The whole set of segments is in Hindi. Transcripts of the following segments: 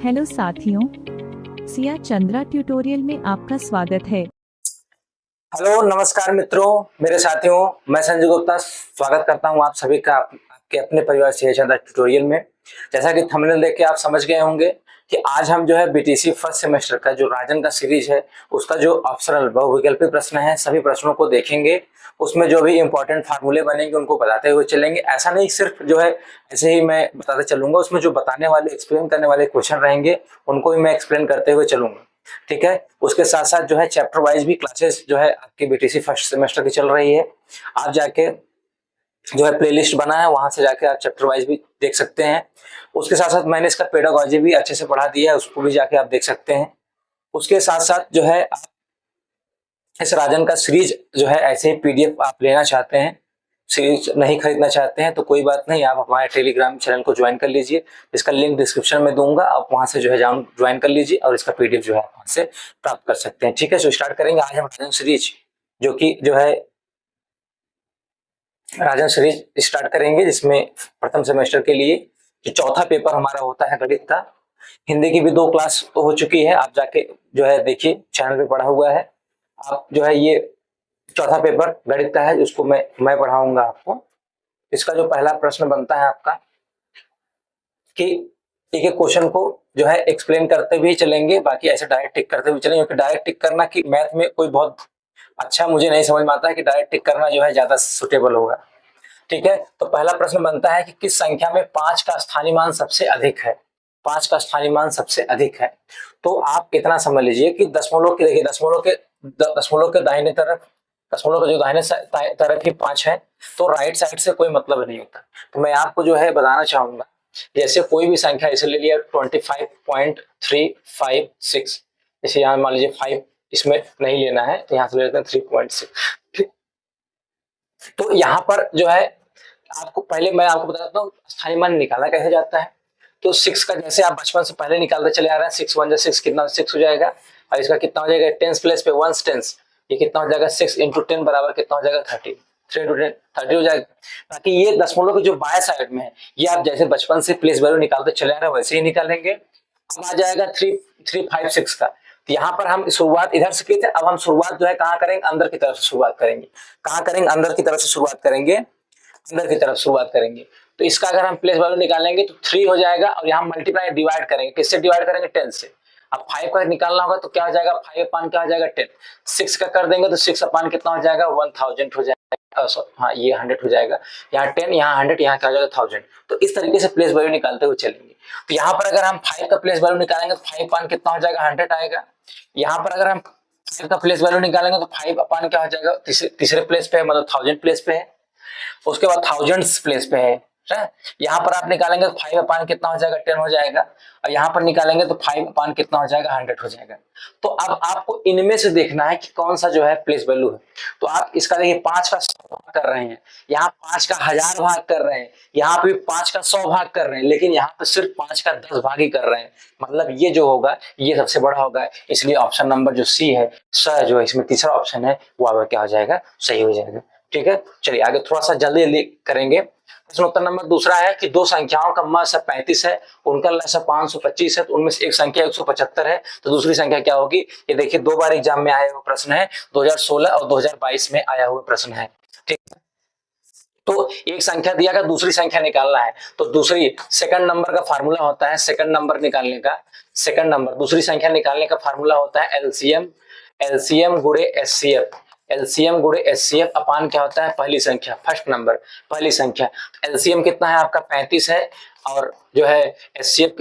हेलो साथियों, सिया चंद्रा ट्यूटोरियल में आपका स्वागत है। हेलो नमस्कार मित्रों, मेरे साथियों, मैं संजय गुप्ता स्वागत करता हूं आप सभी का आपके अपने परिवार सिया चंद्रा ट्यूटोरियल में। जैसा कि थंबनेल देख के आप समझ गए होंगे कि आज हम जो है बीटीसी फर्स्ट सेमेस्टर का जो राजन का सीरीज है उसका जो ऑप्शनल बहुविकल्पी प्रश्न है सभी प्रश्नों को देखेंगे। उसमें जो भी इंपॉर्टेंट फार्मूले बनेंगे उनको बताते हुए चलेंगे। ऐसा नहीं सिर्फ जो है ऐसे ही मैं बताते चलूंगा, उसमें जो बताने वाले एक्सप्लेन करने वाले क्वेश्चन रहेंगे उनको भी मैं एक्सप्लेन करते हुए चलूंगा। ठीक है, उसके साथ साथ जो है चैप्टर वाइज भी क्लासेस जो है आपकी बीटीसी फर्स्ट सेमेस्टर की चल रही है। आप जाके जो है प्लेलिस्ट बना है वहां से जाके आप चैप्टर वाइज भी देख सकते हैं। उसके साथ साथ मैंने इसका पेडागोजी भी अच्छे से पढ़ा दिया है, उसको भी जाके आप देख सकते हैं। उसके साथ साथ जो है आप इस राजन का सीरीज जो है ऐसे ही पीडीएफ आप लेना चाहते हैं, सीरीज नहीं खरीदना चाहते हैं तो कोई बात नहीं, आप हमारे टेलीग्राम चैनल को ज्वाइन कर लीजिए। इसका लिंक डिस्क्रिप्शन में दूंगा, आप वहां से जो है ज्वाइन कर लीजिए और इसका पीडीएफ जो है आप वहां से प्राप्त कर सकते हैं। ठीक है, तो स्टार्ट करेंगे आज हम राजन सीरीज, जो है राजन सीरीज स्टार्ट करेंगे, जिसमें प्रथम सेमेस्टर के लिए जो चौथा पेपर हमारा होता है गणित का। हिंदी की भी 2 क्लास तो हो चुकी है, आप जाके जो है देखिए, चैनल पे पढ़ा हुआ है। आप जो है ये चौथा पेपर गणित का है, उसको मैं पढ़ाऊंगा आपको। इसका जो पहला प्रश्न बनता है आपका कि एक एक क्वेश्चन को जो है एक्सप्लेन करते हुए चलेंगे, बाकी ऐसे डायरेक्ट टिक करते हुए चलेंगे, क्योंकि डायरेक्ट टिक करना कि मैथ में कोई बहुत अच्छा मुझे नहीं समझ में आता है कि डायरेक्ट टिक करना जो है ज्यादा सुटेबल होगा। ठीक है, तो पहला प्रश्न बनता है कि किस संख्या में 5 का स्थानीय मान सबसे अधिक है। 5 का स्थानीय मान सबसे अधिक है, तो आप इतना समझ लीजिए कि दशमलव के, देखिए दशमलव के दाहिने तरफ, दशमलव का जो दाहिने तरफ ही 5 है, तो राइट साइड से कोई मतलब नहीं होता। तो मैं आपको जो है बताना चाहूंगा, जैसे कोई भी संख्या इसे ले लिया 25.356, जैसे यहाँ मान लीजिए 5 इसमें नहीं लेना है तो यहाँ से ले लेते हैं 3.6। तो यहाँ पर जो है आपको पहले मैं आपको बताता हूँ स्थानीय मान निकाला कैसे जाता है। तो 6 का जैसे आप बचपन से पहले निकालते चले आ रहे हैं, 6 1 6 कितना 6 हो जाएगा, और इसका कितना हो जाएगा 10 प्लेस पे 1 टेंस, ये कितना हो जाएगा 6 इंटू 10 बराबर कितना हो जाएगा 30, 3 इंटू 10 30 हो जाएगा। बाकी ये दशमलव की जो बाएं साइड में है, ये आप जैसे बचपन से प्लेस वैल्यू निकालते चले आ रहे हैं वैसे ही निकालेंगे। अब आ जाएगा 3 3 5 6 का, तो यहाँ पर हम शुरुआत इधर से की थी, अब हम शुरुआत जो है कहाँ करेंगे, अंदर की तरफ से शुरुआत करेंगे। कहाँ करेंगे, अंदर की तरफ से शुरुआत करेंगे, अंदर की तरफ शुरुआत करेंगे। तो इसका अगर हम प्लेस वैल्यू निकालेंगे तो 3 हो जाएगा, और यहाँ मल्टीप्लाई डिवाइड करेंगे, किससे डिवाइड करेंगे 10 से। अब 5 का निकालना होगा तो क्या हो जाएगा, 5 अपान क्या हो जाएगा 10। 6 का कर देंगे तो 6 अपान कितना हो जाएगा 1000 हो जाएगा, हाँ ये 100 हो जाएगा। यहाँ 10, यहाँ 100, यहाँ क्या हो जाएगा 1000। तो इस तरीके से प्लेस वैल्यू निकालते हुए चलेंगे। तो यहाँ पर अगर हम 5 का प्लेस वैल्यू निकालेंगे तो 5 अपान कितना हो जाएगा 100 आएगा। यहाँ पर अगर हम 5 का प्लेस वैल्यू निकालेंगे तो 5 अपान क्या हो जाएगा, तीसरे प्लेस पे है, मतलब 1000 प्लेस पे है। उसके बाद थाउजेंड्स प्लेस पे है। यहाँ पर आप निकालेंगे तो 5 अपान कितना हो जाएगा 10 हो जाएगा, और यहाँ पर निकालेंगे तो 5 अपान कितना हो जाएगा 100 हो जाएगा। तो अब आपको इनमें से देखना है कि कौन सा जो है प्लेस वैल्यू है। तो आप इसका देखिए 5 का 100 भाग कर रहे हैं, यहाँ 5 का 1000 भाग कर रहे हैं, यहाँ पे 5 का 100 भाग कर रहे हैं, लेकिन यहाँ पे सिर्फ 5 का 10 भाग ही कर रहे हैं। मतलब ये जो होगा ये सबसे बड़ा होगा, इसलिए ऑप्शन नंबर जो सी है, स जो है इसमें तीसरा ऑप्शन है, वो आपका क्या हो जाएगा, सही हो जाएगा। ठीक है, चलिए आगे थोड़ा सा जल्दी करेंगे। प्रश्न उत्तर नंबर दूसरा है कि दो संख्याओं का मध्य 35 है, उनका लसागु 525 है, तो उनमें से एक संख्या 175 है, तो दूसरी संख्या क्या होगी। ये देखिए 2 बार एग्जाम में आया हुआ प्रश्न है, 2016 और 2022 में आया हुआ प्रश्न है। ठीक, तो एक संख्या दिया गया, दूसरी संख्या निकालना है, तो दूसरी सेकंड नंबर का फार्मूला होता है, सेकंड नंबर निकालने का, सेकंड नंबर दूसरी संख्या निकालने का फार्मूला होता है एलसीएम, एलसीएम गुणे एचसीएफ, एलसीएम गुणे एचसीएफ अपान क्या होता है पहली संख्या, फर्स्ट नंबर पहली संख्या। एलसीएम कितना है आपका 35 है, और जो है एचसीएफ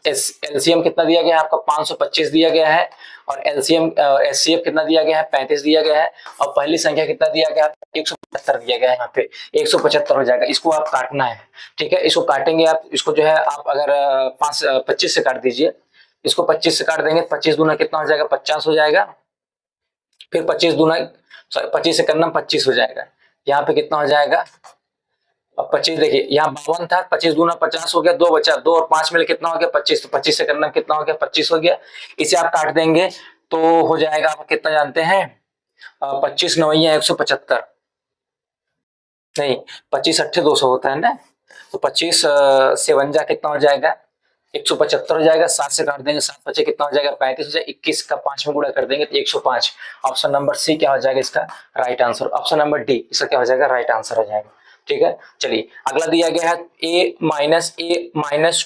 एलसीएम कितना दिया गया है आपका 525 दिया गया है, और एलसीएम एचसीएफ कितना दिया गया है 35 दिया गया है, और पहली संख्या कितना दिया गया है 175 दिया गया है, यहाँ पे 175 हो जाएगा। इसको आप काटना है, ठीक है, इसको काटेंगे आप, इसको जो है आप अगर 25 से काट दीजिए, इसको 25 से काट देंगे, 25 दूना कितना हो जाएगा 50 हो जाएगा, फिर 25 दूना 25 से करना 25 हो जाएगा, यहाँ पे कितना हो जाएगा। अब 25 देखिए यहाँ 52 था, 25 दूना 50 हो गया, 2 बचा, 2 और 5 मिले कितना हो गया 25, तो 25 से करना कितना हो गया 25 हो गया। इसे आप काट देंगे तो हो जाएगा, आप कितना जानते हैं 25 नवैया 175, नहीं 25 अट्ठे 200 होता है ना, तो 25 से 52 कितना हो जाएगा 175 हो जाएगा, 7 से काट देंगे, 7 बचे कितना हो जाएगा 35 हो जाएगा, 21 का 5 में गुणा कर देंगे तो 105। ऑप्शन नंबर सी क्या हो जाएगा इसका right answer. Option number D इसका क्या हो जाएगा राइट आंसर हो जाएगा। ठीक है, चलिए अगला दिया गया है a माइनस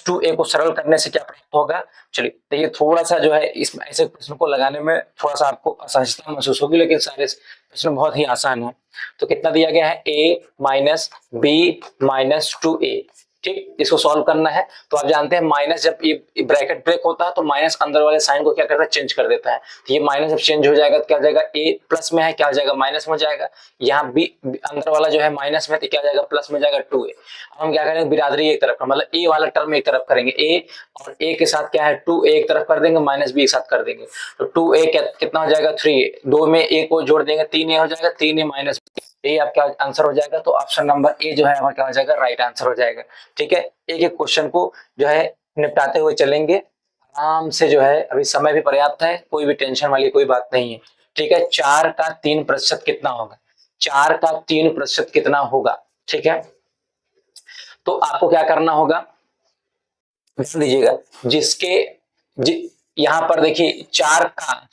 2a को सरल करने से क्या प्राप्त होगा। चलिए देखिए थोड़ा सा जो है इस ऐसे प्रश्न को लगाने में थोड़ा सा आपको असहजता महसूस होगी, लेकिन सारे प्रश्न बहुत ही आसान है। तो कितना दिया गया है a minus B minus 2a। ठीक, इसको सॉल्व करना है। तो आप जानते हैं माइनस जब ये ब्रैकेट ब्रेक होता है तो माइनस अंदर वाले साइन को क्या करता है चेंज कर देता है। तो ये माइनस जब चेंज हो जाएगा तो क्या हो जाएगा a प्लस में है क्या हो जाएगा माइनस में हो जाएगा। यहाँ b अंदर वाला जो है माइनस में तो क्या हो जाएगा प्लस में जाएगा 2a। अब हम क्या करेंगे बिरादरी एक तरफ मतलब a वाला टर्म एक तरफ करेंगे a और a के साथ क्या है 2a एक तरफ कर देंगे माइनस b एक साथ कर देंगे तो 2a कितना हो जाएगा 3a। 2 में a को जोड़ देंगे 3a हो जाएगा 3a माइनस ये आपका आंसर हो जाएगा। तो ऑप्शन नंबर ए जो है हमारा क्या हो जाएगा राइट आंसर हो जाएगा। ठीक है, एक एक क्वेश्चन को जो है निपटाते हुए चलेंगे आराम से, जो है अभी समय भी पर्याप्त है, कोई भी टेंशन वाली कोई बात नहीं है। ठीक है, 4 का 3% कितना होगा, 4 का 3% कितना होगा। ठीक है, तो आपको क्या करना होगा ध्यान दीजिएगा, यहाँ पर देखिए 4 का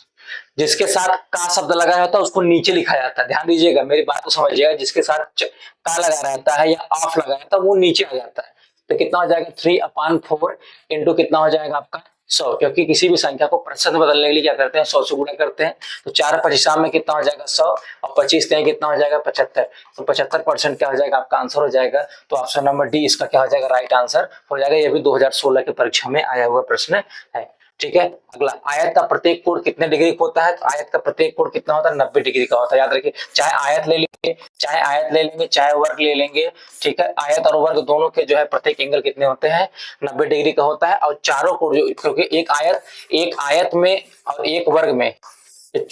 जिसके साथ का शब्द लगा रहता है उसको नीचे लिखा जाता है। ध्यान दीजिएगा मेरी बात को समझिएगा, जिसके साथ का लगा रहता है या ऑफ लगा रहता है वो नीचे आ जाता है। तो कितना हो जाएगा 3/4 इंटू कितना हो जाएगा आपका 100, क्योंकि किसी भी संख्या को प्रतिशत में बदलने के लिए क्या करते हैं 100 से गुणा करते हैं। तो 4 25 में कितना हो जाएगा 100 और 25 में कितना हो जाएगा 75। तो 75% क्या हो जाएगा आपका आंसर हो जाएगा। तो ऑप्शन नंबर डी इसका क्या हो जाएगा राइट आंसर हो जाएगा। ये भी 2016 की परीक्षा में आया हुआ प्रश्न है। ठीक है, अगला आयत का प्रत्येक कोण कितने डिग्री का होता है। तो आयत का प्रत्येक कोण कितना होता है 90 डिग्री का होता है। याद रखिए, चाहे आयत ले लेंगे चाहे वर्ग ले लेंगे। ठीक है, आयत और वर्ग दोनों के जो है प्रत्येक एंगल कितने होते हैं 90 डिग्री का होता है। और चारों कोण जो, क्योंकि एक आयत में और एक वर्ग में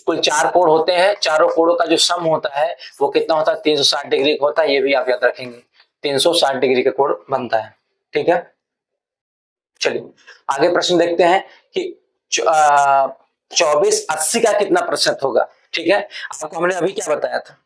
कुल 4 कोण होते हैं, चारों कोणों का जो सम होता है वो कितना होता है 360 डिग्री का होता है। ये भी आप याद रखेंगे 360 डिग्री का कोण बनता है। ठीक है, चलिए आगे प्रश्न देखते हैं कि 2480 का कितना प्रतिशत होगा। ठीक है, आपको हमने अभी क्या बताया था,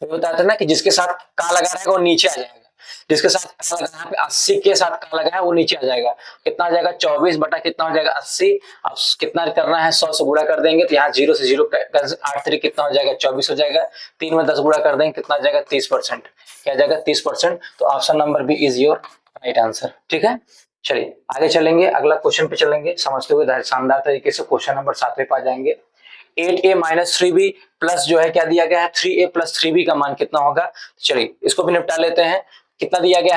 बताया था ना कि जिसके साथ का लगा रहेगा वो नीचे आ जाएगा, जिसके साथ का लगा यहाँ पे 80 के साथ का लगा है वो नीचे आ जाएगा। कितना आ जाएगा 24 बटा कितना हो जाएगा 80। अब कितना करना है 100 से गुणा कर देंगे तो यहाँ 0 से 0 8 कितना हो जाएगा 24 हो जाएगा। 3 में 10 गुणा कर देंगे कितना आ जाएगा 30%, क्या जाएगा 30%। तो option number B is your right answer. ठीक है, चलिए आगे चलेंगे, अगला क्वेश्चन पे चलेंगे, समझते हुए शानदार तरीके से क्वेश्चन नंबर 7 पे आ जाएंगे। 8a माइनस 3b प्लस जो है क्या दिया गया है 3a प्लस 3b का मान कितना होगा। चलिए इसको भी निपटा लेते हैं। कितना दिया गया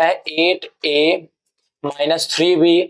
है 8a माइनस 3b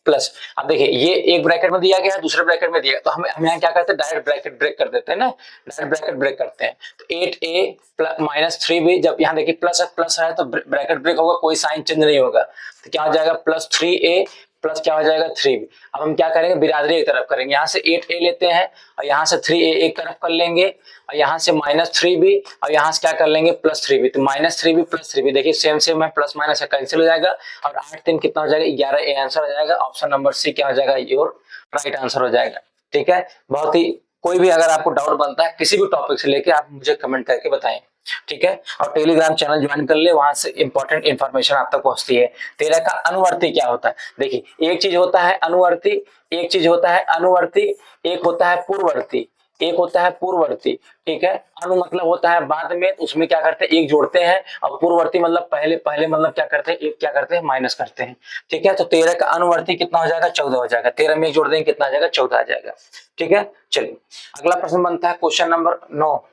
प्लस, अब देखिए ये एक ब्रैकेट में दिया गया है दूसरे ब्रैकेट में दिया गया, तो हम यहाँ क्या करते हैं डायरेक्ट ब्रैकेट ब्रेक कर देते हैं ना, डायरेक्ट ब्रैकेट ब्रेक करते हैं। तो 8a माइनस 3b, जब यहाँ देखिए प्लस है तो ब्रैकेट ब्रेक होगा, कोई साइन चेंज नहीं होगा, तो क्या हो जाएगा प्लस 3a प्लस क्या हो जाएगा 3b। अब हम क्या करेंगे बिरादरी एक तरफ करेंगे, यहाँ से 8a लेते हैं और यहाँ से 3a एक तरफ कर लेंगे और यहाँ से माइनस 3b और यहाँ से क्या कर लेंगे प्लस 3b। तो माइनस 3b प्लस 3b देखिए सेम है, प्लस माइनस कैंसिल हो जाएगा और 8 3 कितना हो जाएगा 11 आंसर हो जाएगा। ऑप्शन नंबर सी क्या हो जाएगा योर राइट आंसर हो जाएगा। ठीक है, बहुत ही कोई भी अगर आपको डाउट बनता है किसी भी टॉपिक से लेके आप मुझे कमेंट करके बताएं। ठीक है, और टेलीग्राम चैनल ज्वाइन कर ले, वहां से इंपॉर्टेंट इंफॉर्मेशन आप तक पहुंचती है। 13 का अनुवर्ती क्या होता है, देखिए एक चीज होता है अनुवर्ती, एक चीज होता है अनुवर्ती, एक होता है पूर्ववर्ती, एक होता है पूर्ववर्ती। ठीक है, अनु मतलब होता है बाद में, उसमें क्या करते हैं एक जोड़ते हैं, और पूर्ववर्ती मतलब पहले मतलब क्या करते हैं एक क्या करते हैं माइनस करते हैं। ठीक है, तो 13 का अनुवर्ती कितना हो जाएगा 14 हो जाएगा, 13 में एक जोड़ देंगे कितना आ जाएगा 14 आ जाएगा। ठीक है, चलिए अगला प्रश्न बनता है क्वेश्चन नंबर 9,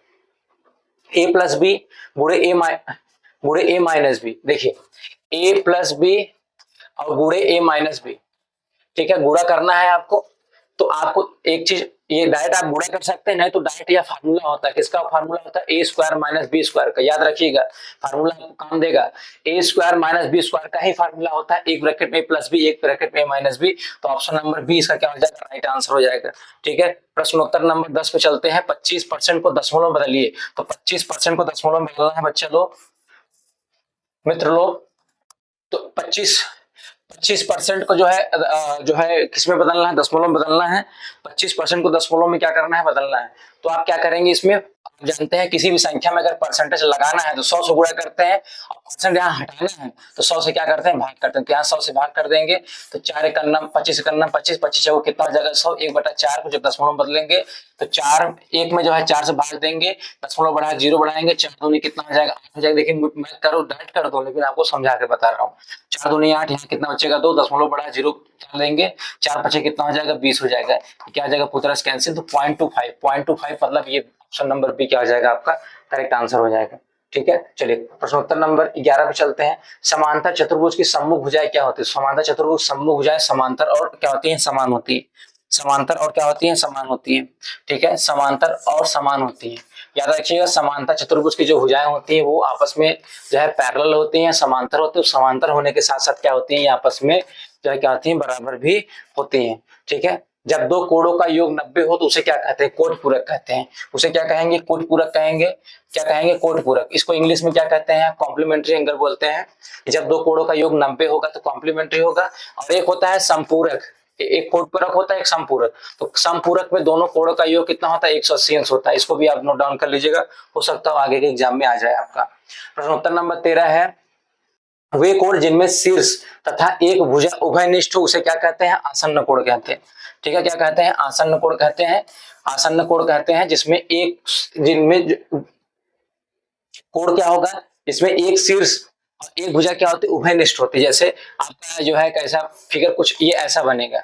a प्लस बी गुणे ए माइनस बी। देखिए a प्लस बी और गुणे ए माइनस बी, ठीक है, गुणा करना है आपको। तो आपको एक चीज ये डायरेक्ट आप गुणा कर सकते हैं, नहीं तो डायरेक्ट यह फार्मूला होता है, किसका फार्मूला होता है ए स्क्वायर माइनस बी स्क्वायर का, याद रखिएगा फार्मूला आपको काम देगा। ए स्क्वायर माइनस बी स्क्वायर का ही फार्मूला होता है, एक ब्रैकेट में प्लस बी एक ब्रैकेट में माइनस बी। तो ऑप्शन नंबर बी इसका क्या हो जाएगा राइट आंसर हो जाएगा। ठीक है, प्रश्नोत्तर नंबर 10 पे चलते हैं। 25% को दशमलव में बदलिए, तो 25% को दशमलव में बदलना है बच्चे लोग, मित्र लोग। तो 25% को जो है किसमें बदलना है दशमलव में बदलना है। 25% को दशमलव में क्या करना है बदलना है। तो आप क्या करेंगे इसमें जानते हैं किसी भी संख्या में अगर परसेंटेज लगाना है तो 100 से गुणा करते हैं, और परसेंट यहाँ हटाना है तो 100 से क्या करते हैं, भाग करते हैं। तो यहाँ 100 से भाग कर देंगे तो 4 एकन्ना 25 एकन्ना 25, 25 चौको कितना हो जाएगा 100, 1/4 को जब दशमलव बदलेंगे तो 4 एक में जो है 4 से भाग देंगे, दशमलव बढ़ा 0 बढ़ाएंगे, 4 दूनी कितना हो जाएगा 8 हो जाएगा। लेकिन मैं करो डायरेक्ट कर दो, लेकिन आपको समझा के बता रहा हूँ। 4 दूनी 8, यहाँ कितना बचेगा 2, दशमलव बढ़ा 0 डाल देंगे, 4 5 कितना हो जाएगा 20 हो जाएगा। क्या हो जाएगा पूरा कैंसिल, तो 0.25 मतलब ये ऑप्शन नंबर बी क्या हो जाएगा आपका करेक्ट आंसर हो जाएगा। ठीक है, चलिए प्रश्नोत्तर नंबर 11 पे चलते हैं। समांतर चतुर्भुज की सम्मुख भुजाएं क्या होती है? समांतर चतुर्भुज सम्मुख भुजाएं समांतर और क्या होती है, समान होती है। समांतर और क्या होती है, समान होती है। ठीक है, समांतर और समान होती है। याद रखिएगा, समांतर चतुर्भुज की जो भुजाएं होती है वो आपस में जो है पैरेलल होती हैं, समांतर होती है। समांतर होने के साथ साथ क्या होती है, ये आपस में जो है क्या होती है, बराबर भी होती है। ठीक है, जब दो कोणों का योग 90 हो तो उसे क्या कहते हैं, कोट पूरक कहते हैं। उसे क्या कहेंगे, कोट पूरक कहेंगे। क्या कहेंगे, कोट पूरक। इसको इंग्लिश में क्या कहते हैं, कॉम्प्लीमेंट्री एंगल बोलते हैं। जब दो कोणों का योग 90 होगा तो कॉम्प्लीमेंट्री होगा। और एक होता है संपूरक, एक कोट पूरक होता है, एक संपूरक। तो संपूरक में दोनों कोणों का योग कितना होता है, 180 अंश होता है। इसको भी आप नोट डाउन कर लीजिएगा, हो सकता है आगे के एग्जाम में आ जाए आपका। प्रश्नोत्तर नंबर 13 है, वे कोण जिनमें शीर्ष तथा एक भुजा उभयनिष्ठ हो उसे क्या कहते हैं, आसन्न कोण कहते हैं। ठीक है, क्या कहते हैं, आसन्न कोण कहते हैं। आसन्न कोण कहते हैं जिसमें कोण क्या होगा, इसमें एक शीर्ष और एक भुजा क्या होती है, उभयनिष्ठ होती है। जैसे आपका जो है कैसा फिगर, कुछ ये ऐसा बनेगा,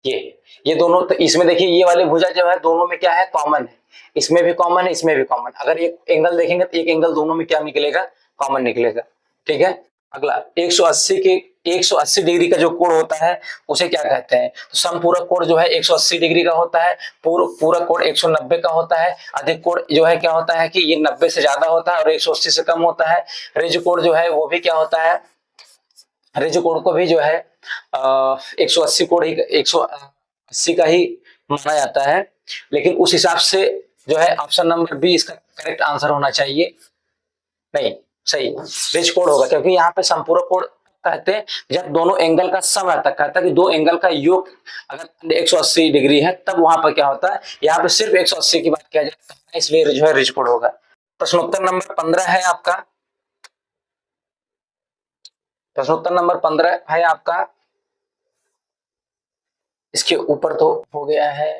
ये दोनों। तो इसमें देखिए ये वाली भुजा जो है दोनों में क्या है, कॉमन है। इसमें भी कॉमन है, इसमें भी कॉमन। अगर एक एंगल देखेंगे तो एक एंगल दोनों में क्या निकलेगा, कॉमन निकलेगा। ठीक है, अगला 180 डिग्री का जो कोण होता है उसे क्या कहते हैं, तो समपूरक कोण जो है 180 डिग्री का होता है। पूरक कोण 190 का होता है। अधिक कोण जो है क्या होता है कि ये 90 से ज्यादा होता है और 180 से कम होता है। ऋज कोण जो है वो भी क्या होता है, ऋज कोण को भी जो है 180 कोण ही 180 का ही माना जाता है। लेकिन उस हिसाब से जो है ऑप्शन नंबर बी इसका करेक्ट आंसर होना चाहिए। नहीं, सही ऋज कोण होगा, क्योंकि यहाँ पे संपूरक कोण कहते हैं जब दोनों एंगल का सम रहता है। कहता है कि दो एंगल का योग अगर 180 डिग्री है तब वहां पर क्या होता है, यहाँ पे सिर्फ 180 की बात किया जाता है, इसलिए जो है ऋज कोण होगा। प्रश्नोत्तर नंबर 15 है आपका। प्रश्नोत्तर नंबर 15 है आपका, इसके ऊपर तो हो गया है।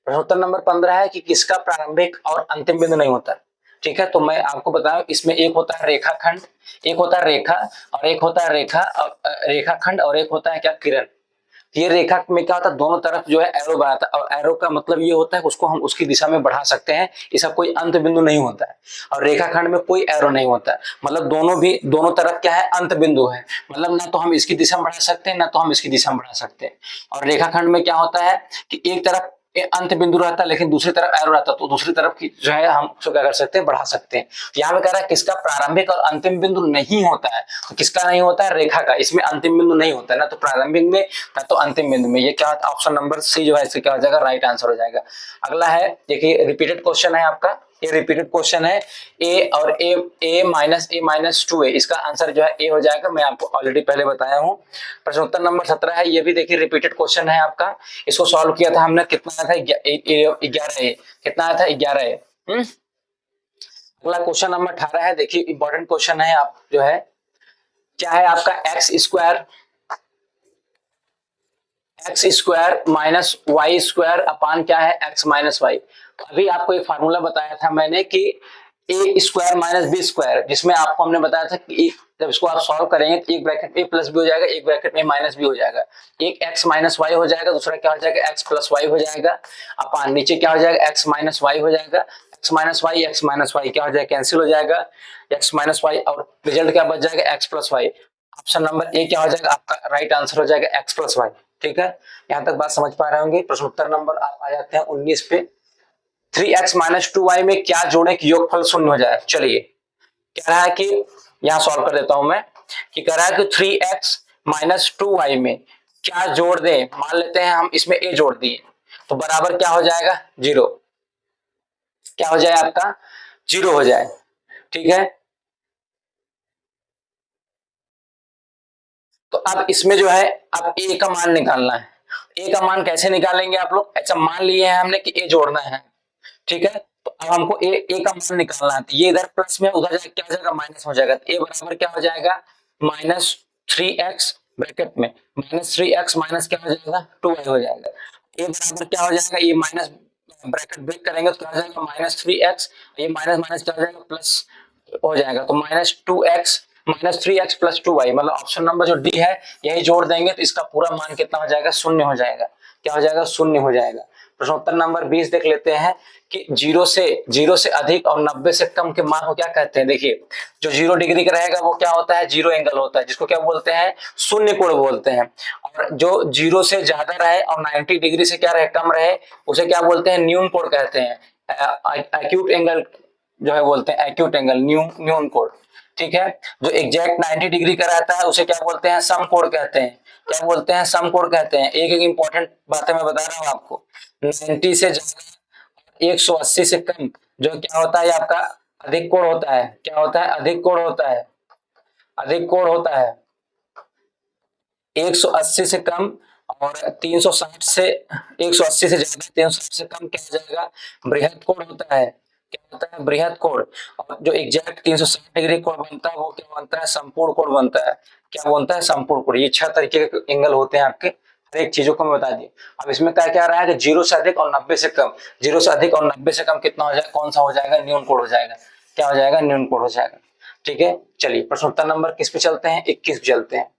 प्रश्नोत्तर नंबर 15 है कि किसका प्रारंभिक और अंतिम बिंदु नहीं होता। ठीक है, तो मैं आपको बताऊं, इसमें एक होता है रेखाखंड, एक होता है रेखा, और एक होता है रेखाखंड, और एक होता है क्या, किरण। ये रेखा में क्या होता है, दोनों तरफ जो है एरो बनाता है, और एरो का मतलब ये होता है उसको हम उसकी दिशा में बढ़ा सकते हैं। इसका कोई अंत बिंदु नहीं होता है। और रेखाखंड में कोई एरो नहीं होता है, मतलब दोनों तरफ क्या है, अंत बिंदु है। मतलब ना तो हम इसकी दिशा में बढ़ा सकते हैं, ना तो हम इसकी दिशा में बढ़ा सकते हैं। और रेखाखंड में क्या होता है कि एक तरफ अंत बिंदु रहता है लेकिन दूसरी तरफ एरो रहता है, तो दूसरी तरफ की जो है हम उसको क्या कर सकते हैं, बढ़ा सकते हैं। यहाँ में कह रहा है किसका प्रारंभिक और अंतिम बिंदु नहीं होता है, तो किसका नहीं होता है, रेखा का। इसमें अंतिम बिंदु नहीं होता है, ना तो प्रारंभिक में ना तो अंतिम बिंदु में। ये क्या ऑप्शन नंबर सी जो है इसका क्या हो जाएगा, राइट आंसर हो जाएगा। अगला है, देखिए रिपीटेड क्वेश्चन है आपका, ये रिपीटेड क्वेश्चन है। ए और ए माइनस 2 है, इसका आंसर जो है ए हो जाएगा। मैं आपको ऑलरेडी पहले बताया हूँ। प्रश्नोत्तर नंबर 17 है, ये भी देखिए रिपीटेड क्वेश्चन है आपका। इसको सॉल्व किया था हमने, कितना आया था, 11 ए। कितना आया था, 11 ए। अगला क्वेश्चन नंबर 18 है, देखिए इंपॉर्टेंट क्वेश्चन है। आप जो है क्या है आपका, X square minus Y square upon क्या है, एक्स माइनस वाई। अभी आपको एक फार्मूला बताया था मैंने कि ए स्क्वायर माइनस बी स्क्वायर, जिसमें आपको हमने बताया था कि जब इसको आप सॉल्व करेंगे तो एक ब्रैकेट ए प्लस बी हो जाएगा, एक ब्रैकेट में माइनस बी हो जाएगा। एक एक्स माइनस वाई हो जाएगा, दूसरा क्या हो जाएगा, एक्स प्लस वाई हो जाएगा। अपान नीचे क्या हो जाएगा, एक्स माइनस वाई हो जाएगा। एक्स माइनस वाई क्या हो जाएगा, कैंसिल हो जाएगा, एक्स माइनस वाई, और रिजल्ट क्या बच जाएगा, X plus Y. Option number A क्या हो जाएगा आपका, राइट आंसर हो जाएगा एक्स प्लस वाई। ठीक है, यहां तक बात समझ पा रहे होंगे। प्रश्न उत्तर नंबर आप आ जाते हैं 19 पे। 3x माइनस 2y में क्या जोड़े कि योगफल शून्य हो जाए। चलिए, कह रहा है कि यहां सॉल्व कर देता हूं मैं, कि कह रहा है कि 3x माइनस 2y में क्या जोड़ दें। मान लेते हैं हम इसमें a जोड़ दिए तो बराबर क्या हो जाएगा, 0। क्या हो जाए आपका, 0 हो जाए। ठीक है, तो अब इसमें जो है अब a का मान निकालना है। a का मान कैसे निकालेंगे आप लोग, अच्छा मान लिए हैं हमने कि a जोड़ना है। ठीक है, तो अब हमको ए का मान निकालना है, तो ये इधर प्लस में, उधर क्या हो जाएगा माइनस हो जाएगा। ए बराबर क्या हो जाएगा माइनस 3x ब्रैकेट में माइनस 3x माइनस क्या हो जाएगा 2y हो जाएगा। ए बराबर क्या हो जाएगा, ये माइनस ब्रैकेट ब्रेक करेंगे तो क्या हो जाएगा माइनस 3x, ये माइनस माइनस क्या हो जाएगा प्लस हो जाएगा, तो minus 2x minus 3x plus 2y, मतलब ऑप्शन नंबर जो डी है यही जोड़ देंगे तो इसका पूरा मान कितना हो जाएगा शून्य हो जाएगा। क्या हो जाएगा शून्य हो जाएगा। प्रश्नोत्तर नंबर 20 देख लेते हैं कि जीरो से अधिक और 90 से कम के मान को क्या कहते हैं। देखिए जो 0 डिग्री का रहेगा वो क्या होता है जीरो एंगल होता है, जिसको क्या बोलते हैं शून्य कोण बोलते हैं। और जो 0 से ज्यादा रहे और 90 डिग्री से क्या रहे कम रहे उसे क्या बोलते हैं न्यून कोण कहते हैं। एक्यूट एंगल जो है बोलते हैं एक्यूट एंगल न्यून कोण। ठीक है, जो एग्जैक्ट 90 डिग्री का रहता है उसे क्या बोलते हैं समकोण कहते हैं। क्या बोलते हैं समकोण कहते हैं। एक एक इंपॉर्टेंट बातें मैं बता रहा हूँ आपको। 90 से ज्यादा 180 से कम जो क्या होता है आपका अधिक कोण होता है। क्या होता है अधिक कोण होता है। अधिक कोण होता है 180 से कम और 360 से 180 से ज्यादा 360 से कम क्या हो जाएगा बृहद कोण होता है। क्या होता है बृहद कोण। और जो एग्जैक्ट 360 डिग्री कोण बनता है वो क्या बनता है संपूर्ण कोण बनता है। क्या बनता है संपूर्ण कोण। ये 6 तरीके के एंगल होते हैं आपके, हर एक चीजों को मैं बता दिया। अब इसमें क्या क्या रहा है कि 0 से अधिक और 90 से कम, 0 से अधिक और 90 से कम कितना हो जाएगा कौन सा हो जाएगा न्यून कोण हो जाएगा। क्या हो जाएगा न्यून कोण हो जाएगा। ठीक है, चलिए प्रश्नोत्तर नंबर किस पे चलते हैं 21 पे चलते हैं।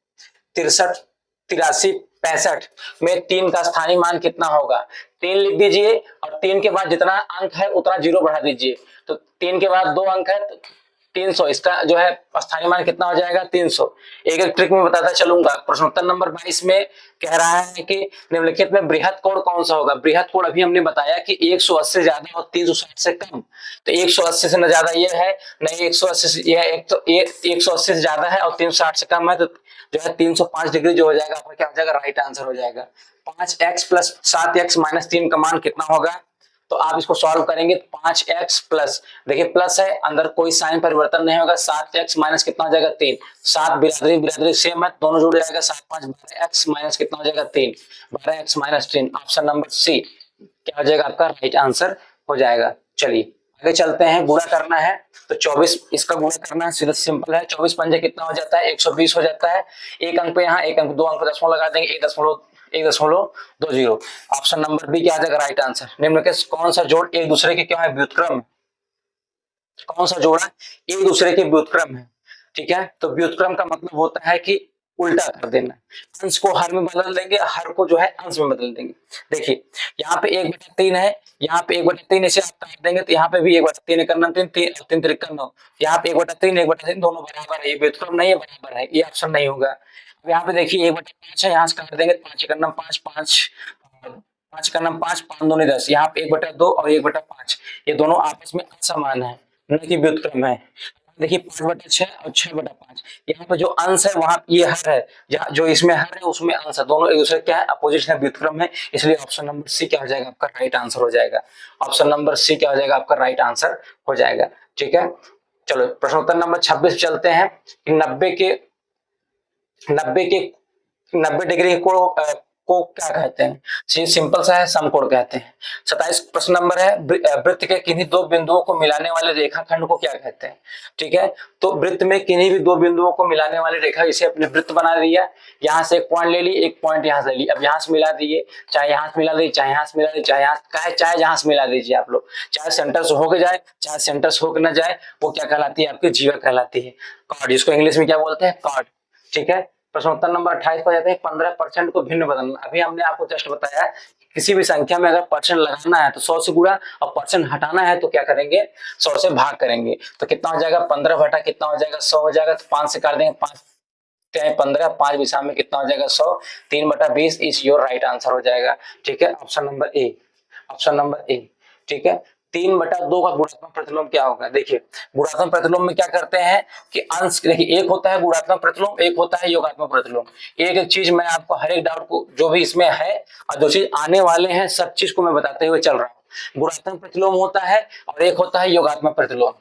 63 83 65 में 3 का स्थानीय मान कितना होगा। 3 लिख दीजिए और 3 के बाद जितना अंक है उतना 0 बढ़ा दीजिए, तो 3 के बाद 2 अंक है तो 300, इसका जो है स्थानीय मान कितना हो जाएगा 300। एक एक ट्रिक में बताता चलूंगा। प्रश्नोत्तर नंबर 22 में कह रहा है कि निम्नलिखित में बृहद कोण कौन सा होगा। बृहद कोण अभी हमने बताया कि 180 से ज्यादा और 360 से कम, तो 180 से न ज्यादा ये है नहीं 180 से यह एक तो 180 से ज्यादा है और 360 से कम है, तो जो है 305 डिग्री जो हो जाएगा आपका क्या हो जाएगा राइट आंसर हो जाएगा। 5x प्लस 7x माइनस 3 का मान कितना होगा, तो आप इसको सॉल्व करेंगे 5x प्लस, देखिए प्लस है अंदर कोई साइन परिवर्तन नहीं होगा, 7x माइनस कितना हो जाएगा 3, 7 बिरादरी बिरादरी सेम है दोनों जुड़ जाएगा 7 5 12x माइनस कितना हो जाएगा 3, 12x minus 3, option number C क्या हो जाएगा आपका राइट आंसर हो जाएगा। चलिए आगे चलते हैं। गुणा करना है तो 24 इसका गुणा करना है, सीधा सिंपल है। 24 पंजे कितना हो जाता है 120 हो जाता है। एक अंक पे यहाँ एक अंक, 2 अंक पे दशमलव लगा देंगे 1.20। ऑप्शन नंबर बी क्या आ जाएगा राइट आंसर। निम्न के कौन सा जोड़ एक दूसरे के क्या है व्युत्क्रम है। कौन सा जोड़ है एक दूसरे के व्युत्क्रम है। ठीक है, तो व्युत्क्रम का मतलब होता है कि उल्टा कर देना, अंश को हर में बदल देंगे, हर को जो है अंश में बदल देंगे। देखिए यहाँ पे 1/3 है, यहाँ पे 1/3 इसे आप काट देंगे तो यहाँ पे भी 1/3 करना 3 3 3 9, यहाँ पे 1/3 1/3 दोनों बराबर है, ये व्युत्क्रम नहीं है बराबर है, ये ऑप्शन नहीं होगा। अब यहाँ पे देखिए 1/5 है, यहाँ से काट देंगे 5 का नाम 5 5 5 का नाम 5 5 2 10, यहाँ पे 1/2 और 1/5 ये दोनों आपस में असमान है न कि व्युत्क्रम है। देखिए 5/6 और 6/5 यहाँ पे जो अंश है वहां ये हर है, जहाँ जो इसमें हर है उसमें अंश है, दोनों एक दूसरे क्या है अपोजिट है व्युत्क्रम है, इसलिए ऑप्शन नंबर सी क्या हो जाएगा आपका राइट आंसर हो जाएगा। ऑप्शन नंबर सी क्या हो जाएगा आपका राइट आंसर हो जाएगा। ठीक है, चलो प्रश्नोत्तर नंबर 26 चलते हैं। 90 डिग्री को क्या कहते हैं। सिंपल सा है समकोण कहते हैं। 27 प्रश्न नंबर है वृत्त के किन्हीं दो बिंदुओं को मिलाने वाले रेखाखंड को क्या कहते हैं। ठीक है, तो वृत्त में किन्हीं भी दो बिंदुओं को मिलाने वाली रेखा, इसे अपने वृत्त बना दिया, यहाँ से एक पॉइंट ले ली एक पॉइंट यहाँ से ली, अब यहाँ से मिला दिए, चाहे यहाँ से मिला दीजिए चाहे यहाँ से मिला दीजिए चाहे जहाँ से मिला दीजिए आप लोग, चाहे सेंटर से होके जाए चाहे सेंटर से होके ना जाए, वो क्या कहलाती है आपकी जीवा कहलाती है, कॉर्ड, जिसको इंग्लिश में क्या बोलते हैं कॉर्ड। ठीक है, प्रश्नोत्तर नंबर 28 पर जाते हैं। 15% को भिन्न बदलना। अभी हमने आपको जस्ट बताया किसी भी संख्या में अगर परसेंट लगाना है तो 100 से गुणा और परसेंट हटाना है तो क्या करेंगे 100 से भाग करेंगे, तो कितना हो जाएगा 15 बटा कितना हो जाएगा 100 हो जाएगा, तो 5 से काट देंगे 5 15, 5 विषम में कितना हो जाएगा 100, 3/20 इज योर राइट आंसर हो जाएगा। ठीक है, ऑप्शन नंबर ए, ऑप्शन नंबर ए। ठीक है, 3/2 का गुणात्मक प्रतिलोम क्या होगा। देखिए गुणात्मक प्रतिलोम में क्या करते हैं कि अंश, देखिए एक होता है गुणात्मक प्रतिलोम एक होता है योगात्मक प्रतिलोम। एक एक चीज मैं आपको हर एक डाउट को जो भी इसमें है और जो चीज आने वाले हैं सब चीज को मैं बताते हुए चल रहा हूँ। गुणात्मक प्रतिलोम होता है और एक होता है योगात्मक प्रतिलोम।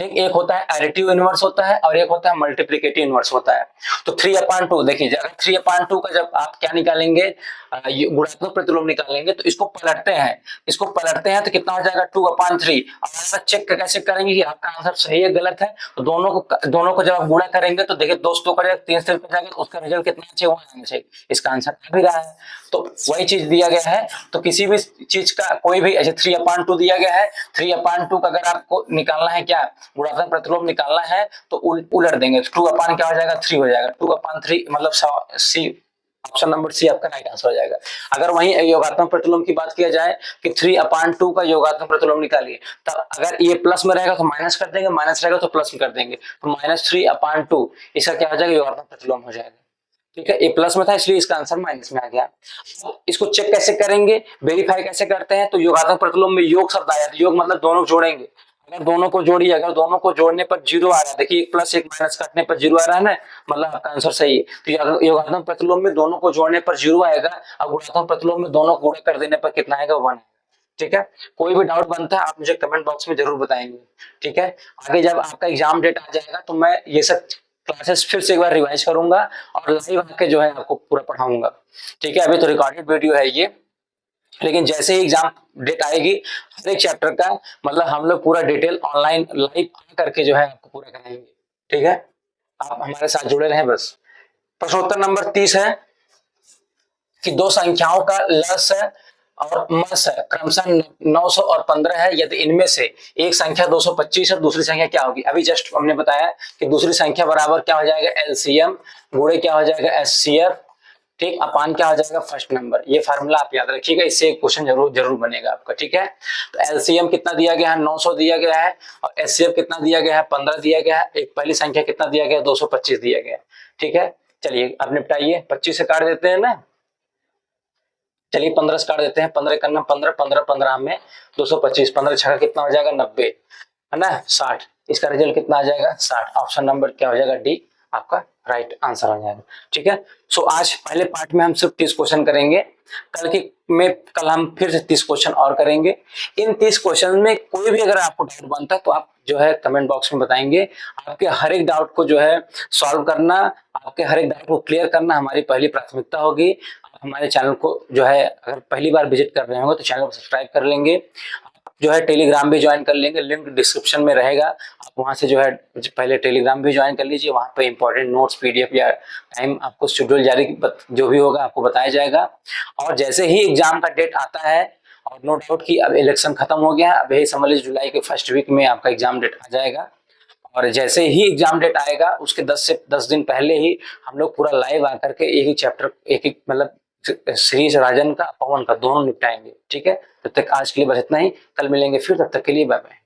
ठीक, एक होता है एडिटिव इनवर्स होता है और एक होता है मल्टीप्लिकेटिव इनवर्स होता है। तो 3/2 देखिए, अगर 3/2 का जब आप क्या निकालेंगे, गुणात्मक प्रतिलोम निकालेंगे, तो इसको पलटते हैं तो कितना हो जाएगा 2/3। अब अगर चेक कैसे करेंगे कि आपका आंसर सही है गलत है, तो दोनों को जब आप गुणा करेंगे तो देखिए 2 2 करेगा 3 से जाएगा, तो उसका रिजल्ट कितना चाहिए 1 आना चाहिए, इसका आंसर आ भी रहा है। तो वही चीज दिया गया है, तो किसी भी चीज का कोई भी ऐसे 3/2 दिया गया है, 3/2 का अगर आपको निकालना है क्या, गुणात्मक प्रतिलोम निकालना है, तो उलट देंगे, 2 क्या हो जाएगा 3 हो जाएगा, 2/3 मतलब सी, ऑप्शन नंबर सी आपका राइट आंसर हो जाएगा। अगर वहीं योगात्मक प्रतिलोम की बात किया जाए कि 3/2 का योगात्मक प्रतिलोम निकालिए, तब अगर ये प्लस में रहेगा तो माइनस कर देंगे, माइनस रहेगा तो प्लस में कर देंगे, तो -3/2 इसका क्या हो जाएगा, योगात्मक प्रतिलोम हो जाएगा। ठीक है, ये प्लस में था इसलिए इसका आंसर माइनस में आ गया। इसको चेक कैसे करेंगे, वेरीफाई कैसे करते हैं, तो योगात्मक प्रतिलोम में योग शब्द आया, योग मतलब दोनों जोड़ेंगे, अगर दोनों को जोड़िए, अगर दोनों को जोड़ने पर 0 आ रहा है, देखिए 1 + 1 माइनस काटने पर 0 आ रहा है ना, मतलब आपका आंसर सही है। तो योगात्मक प्रतिलोम में दोनों को जोड़ने पर 0 आएगा और गुणात्मक प्रतिलोम में दोनों को गुणा कर देने पर कितना आएगा 1। ठीक है, कोई भी डाउट बनता है आप मुझे कमेंट बॉक्स में जरूर बताएंगे। ठीक है, आगे जब आपका एग्जाम डेट आ जाएगा तो मैं ये सब क्लासेस फिर से एक बार रिवाइज करूंगा और लाइव आके जो है आपको पूरा पढ़ाऊंगा। ठीक है, अभी तो रिकॉर्डेड वीडियो है ये, लेकिन जैसे ही एग्जाम डेट आएगी हर एक चैप्टर का मतलब हम लोग पूरा डिटेल ऑनलाइन लाइव करके जो है आपको पूरा कराएंगे। ठीक है, आप हमारे साथ जुड़े रहें बस। प्रश्नोत्तर नंबर 30 है कि दो संख्याओं का लस और मस क्रमशः 900 और 15 है, यदि इनमें से एक संख्या 225 है, दूसरी संख्या क्या होगी। अभी जस्ट हमने बताया कि दूसरी संख्या बराबर क्या हो जाएगा एलसीएम गुणे क्या हो जाएगा एचसीएफ, ठीक, अपान क्या हो जाएगा फर्स्ट नंबर। ये फार्मूला आप याद रखिएगा, इससे एक क्वेश्चन जरूर बनेगा आपका। ठीक है, तो एलसीएम कितना दिया गया है 900 दिया गया है और एचसीएफ कितना दिया गया है 15 दिया गया है, एक पहली संख्या कितना दिया गया है 225 दिया गया है। ठीक है, चलिए अब निपटाइए, 25 से काट देते हैं ना, चलिए 15 से काट देते हैं, 15 करना 15 15 15 में 225, 15 छक्का कितना हो जाएगा 90 है ना 60, इसका रिजल्ट कितना आ जाएगा 60। ऑप्शन नंबर क्या हो जाएगा डी आपका राइट आंसर हो जाएगा। ठीक है, सो आज पहले पार्ट में हम सिर्फ 30 क्वेश्चन करेंगे, कल हम फिर से 30 क्वेश्चन और करेंगे। इन 30 क्वेश्चन में कोई भी अगर आपको डाउट बनता है तो आप जो है कमेंट बॉक्स में बताएंगे। आपके हर एक डाउट को जो है सॉल्व करना, आपके हर एक डाउट को क्लियर करना हमारी पहली प्राथमिकता होगी। हमारे चैनल को जो है अगर पहली बार विजिट कर रहे हो तो चैनल को सब्सक्राइब कर लेंगे, जो है टेलीग्राम भी ज्वाइन कर लेंगे, लिंक डिस्क्रिप्शन में रहेगा, आप वहां से जो है पहले टेलीग्राम भी ज्वाइन कर लीजिए, वहां पे इंपॉर्टेंट नोट्स पीडीएफ या टाइम आपको शेड्यूल जारी जो भी होगा आपको बताया जाएगा। और जैसे ही एग्जाम का डेट आता है, और नो डाउट कि अब इलेक्शन खत्म हो गया है, अब यही समझ लीजिए जुलाई के फर्स्ट वीक में आपका एग्जाम डेट आ जाएगा, और जैसे ही एग्जाम डेट आएगा उसके 10 दिन पहले ही हम लोग पूरा लाइव आकर के एक ही चैप्टर एक मतलब श्री राजन का पवन का दोनों निपटाएंगे। ठीक है, तब तक आज के लिए बस इतना ही, कल मिलेंगे फिर, तब तक के लिए बाय बाय।